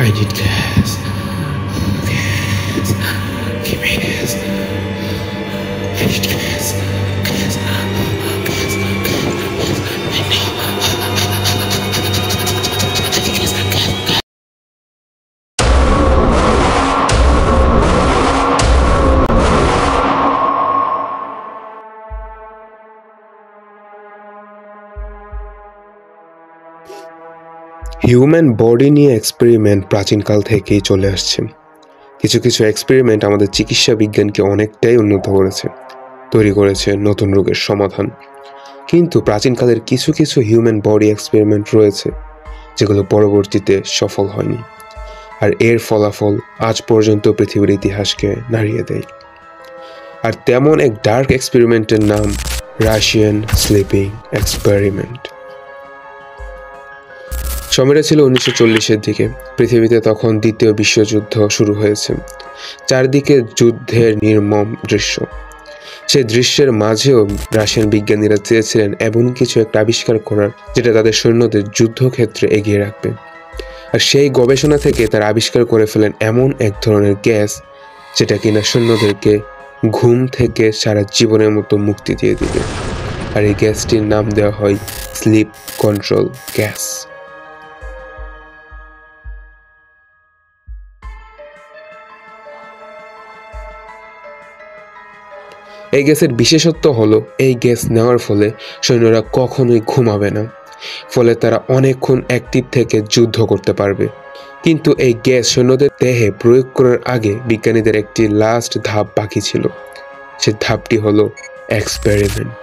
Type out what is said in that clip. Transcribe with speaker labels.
Speaker 1: I need gas. Gas. Give me gas. I need gas. Gas. Gas. I know.
Speaker 2: Human body নিয়ে experiment প্রাচীনকাল থেকেই চলে আসছে। কিছু কিছু এক্সপেরিমেন্ট আমাদের চিকিৎসা বিজ্ঞানকে অনেকটাই উন্নত করেছে, তৈরি করেছে নতুন রোগের সমাধান। কিন্তু প্রাচীনকালের কিছু কিছু হিউম্যান বডি এক্সপেরিমেন্ট রয়েছে যেগুলো পরবর্তীতে সফল হয়নি, আর এর ফলাফল আজ পর্যন্ত পৃথিবীর ইতিহাসকে নাড়িয়ে দেয়। আর তেমন এক ডার্ক এক্সপেরিমেন্টের নাম রাশিয়ান স্লিপিং এক্সপেরিমেন্ট। সময়টা ছিল 1940-এর দিকে। পৃথিবীতে তখন দ্বিতীয় বিশ্বযুদ্ধ শুরু হয়েছে। চারদিকে যুদ্ধের নির্মম দৃশ্য। সেই দৃশ্যের মাঝেও রাশিয়ান বিজ্ঞানীরা চেয়েছিলেন এমন কিছু একটা আবিষ্কার করার যেটা তাদের সৈন্যদের যুদ্ধক্ষেত্রে এগিয়ে রাখবে। আর সেই গবেষণা থেকে তারা আবিষ্কার করে ফেলেন এমন এক ধরনের গ্যাস যেটা কিনা সৈন্যদেরকে ঘুম থেকে সারা জীবনের মতো মুক্তি দিয়ে দিবে। আর এই গ্যাসটির নাম দেওয়া হয় স্লিপ কন্ট্রোল গ্যাস। এই গ্যাসের বিশেষত্ব হলো এই গ্যাস নেওয়ার ফলে সৈন্যরা কখনোই ঘুমাবে না, ফলে তারা অনেকক্ষণ অ্যাক্টিভ থেকে যুদ্ধ করতে পারবে। কিন্তু এই গ্যাস সৈন্যদের দেহে প্রয়োগ করার আগে বিজ্ঞানীদের একটি লাস্ট ধাপ বাকি ছিল। সে ধাপটি হলো এক্সপেরিমেন্ট।